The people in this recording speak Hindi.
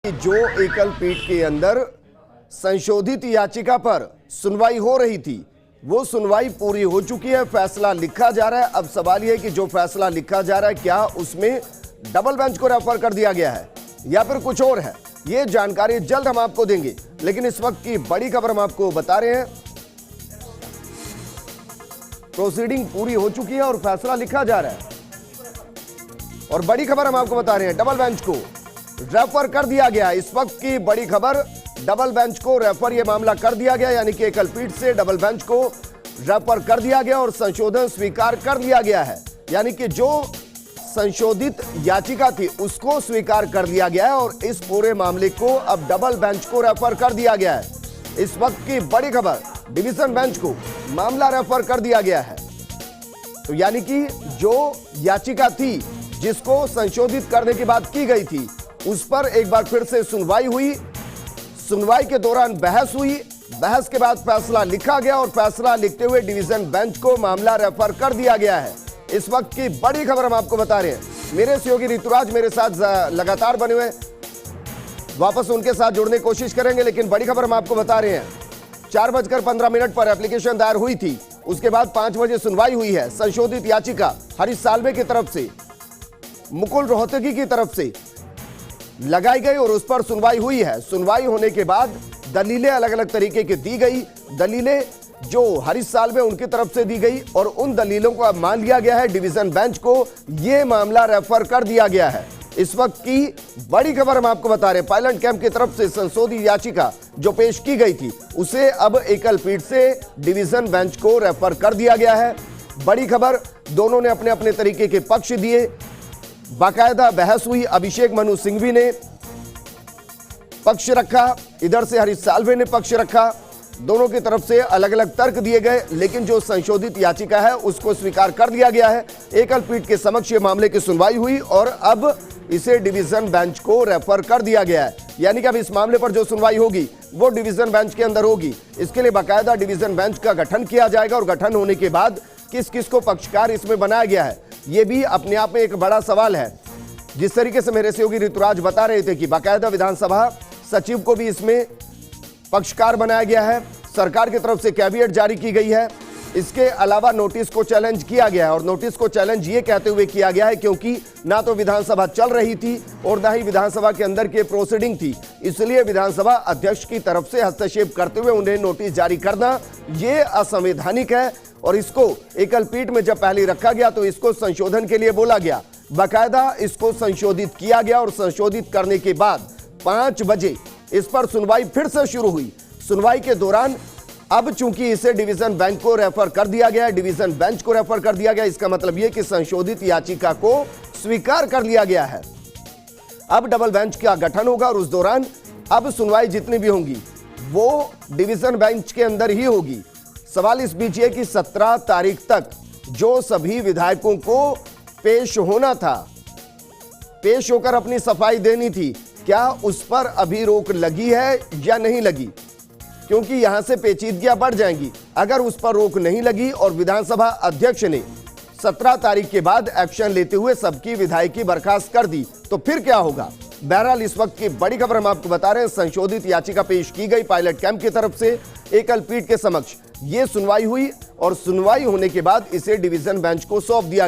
जो एकल पीठ के अंदर संशोधित याचिका पर सुनवाई हो रही थी, वो सुनवाई पूरी हो चुकी है। फैसला लिखा जा रहा है। अब सवाल यह है कि जो फैसला लिखा जा रहा है, क्या उसमें डबल बेंच को रेफर कर दिया गया है या फिर कुछ और है? ये जानकारी जल्द हम आपको देंगे, लेकिन इस वक्त की बड़ी खबर हम आपको बता रहे हैं। प्रोसीडिंग पूरी हो चुकी है और फैसला लिखा जा रहा है। और बड़ी खबर हम आपको बता रहे हैं, डबल बेंच को रेफर कर दिया गया। इस वक्त की बड़ी खबर, डबल बेंच को रेफर यह मामला कर दिया गया, यानी कि एकल पीठ से डबल बेंच को रेफर कर दिया गया और संशोधन स्वीकार कर लिया गया है। यानी कि जो संशोधित याचिका थी उसको स्वीकार कर लिया गया है और इस पूरे मामले को अब डबल बेंच को रेफर कर दिया गया है। इस वक्त की बड़ी खबर, डिवीजन बेंच को मामला रेफर कर दिया गया है। तो यानी कि जो याचिका थी जिसको संशोधित करने की बात की गई थी, उस पर एक बार फिर से सुनवाई हुई। सुनवाई के दौरान बहस हुई। बहस के बाद फैसला लिखा गया और फैसला लिखते हुए डिवीजन बेंच को मामला रेफर कर दिया गया है। इस वक्त की बड़ी खबर हम आपको बता रहे हैं। मेरे सहयोगी ऋतुराज मेरे साथ लगातार बने हुए, वापस उनके साथ जुड़ने की कोशिश करेंगे, लेकिन बड़ी खबर हम आपको बता रहे हैं। 4:15 पर एप्लीकेशन दायर हुई थी, उसके बाद 5 बजे सुनवाई हुई है। संशोधित याचिका हरीश साल्वे की तरफ से, मुकुल रोहतगी की तरफ से लगाई गई और उस पर सुनवाई हुई है। सुनवाई होने के बाद दलीलें अलग अलग तरीके की दी गई। दलीलें जो हरीश साल्वे उनकी तरफ से दी गई और उन दलीलों को अब मान लिया गया है। डिवीजन बेंच को यह मामला रेफर कर दिया गया है। इस वक्त की बड़ी खबर हम आपको बता रहे हैं, पायलट कैंप की तरफ से संशोधित याचिका जो पेश की गई थी, उसे अब एकल पीठ से डिवीजन बेंच को रेफर कर दिया गया है। बड़ी खबर, दोनों ने अपने अपने तरीके के पक्ष दिए, बाकायदा बहस हुई। अभिषेक मनु सिंघवी ने पक्ष रखा, इधर से हरीश साल्वे ने पक्ष रखा। दोनों की तरफ से अलग अलग तर्क दिए गए, लेकिन जो संशोधित याचिका है उसको स्वीकार कर दिया गया है। एकल पीठ के समक्ष ये मामले की सुनवाई हुई और अब इसे डिवीजन बेंच को रेफर कर दिया गया है। यानी कि अब इस मामले पर जो सुनवाई होगी वो डिवीजन बेंच के अंदर होगी। इसके लिए बाकायदा डिवीजन बेंच का गठन किया जाएगा और गठन होने के बाद किस किस को पक्षकार इसमें बनाया गया है, ये भी अपने आप में एक बड़ा सवाल है। जिस तरीके से मेरे सहयोगी ऋतुराज बता रहे थे कि बाकायदा विधानसभा सचिव को भी इसमें पक्षकार बनाया गया है। सरकार की तरफ से कैविएट जारी की गई है। इसके अलावा नोटिस को चैलेंज किया गया है और नोटिस को चैलेंज ये कहते हुए किया गया है क्योंकि ना तो विधानसभा चल रही थी और ना ही विधानसभा के अंदर के प्रोसीडिंग थी, इसलिए विधानसभा अध्यक्ष की तरफ से हस्तक्षेप करते हुए उन्हें नोटिस जारी करना ये असंवैधानिक है। और इसको एकल पीठ में जब पहले रखा गया तो इसको संशोधन के लिए बोला गया, बाकायदा इसको संशोधित किया गया और संशोधित करने के बाद 5 बजे इस पर सुनवाई फिर से शुरू हुई। सुनवाई के दौरान अब चूंकि इसे डिवीजन बेंच को रेफर कर दिया गया है, डिवीजन बेंच को रेफर कर दिया गया, इसका मतलब यह कि संशोधित याचिका को स्वीकार कर लिया गया है। अब डबल बेंच का गठन होगा और उस दौरान अब सुनवाई जितनी भी होंगी वो डिवीजन बेंच के अंदर ही होगी। सवाल इस बीच है कि 17 तारीख तक जो सभी विधायकों को पेश होना था, पेश होकर अपनी सफाई देनी थी, क्या उस पर अभी रोक लगी है या नहीं लगी? क्योंकि यहां से पेचीदगियां बढ़ जाएंगी। अगर उस पर रोक नहीं लगी और विधानसभा अध्यक्ष ने 17 तारीख के बाद एक्शन लेते हुए सबकी विधायकी बर्खास्त कर दी तो फिर क्या होगा? बहरहाल इस वक्त की बड़ी खबर हम आपको बता रहे हैं, संशोधित याचिका पेश की गई पायलट कैंप की तरफ से एकल पीठ के समक्ष। ये सुनवाई हुई और सुनवाई होने के बाद इसे डिवीजन बेंच को सौंप दिया गया।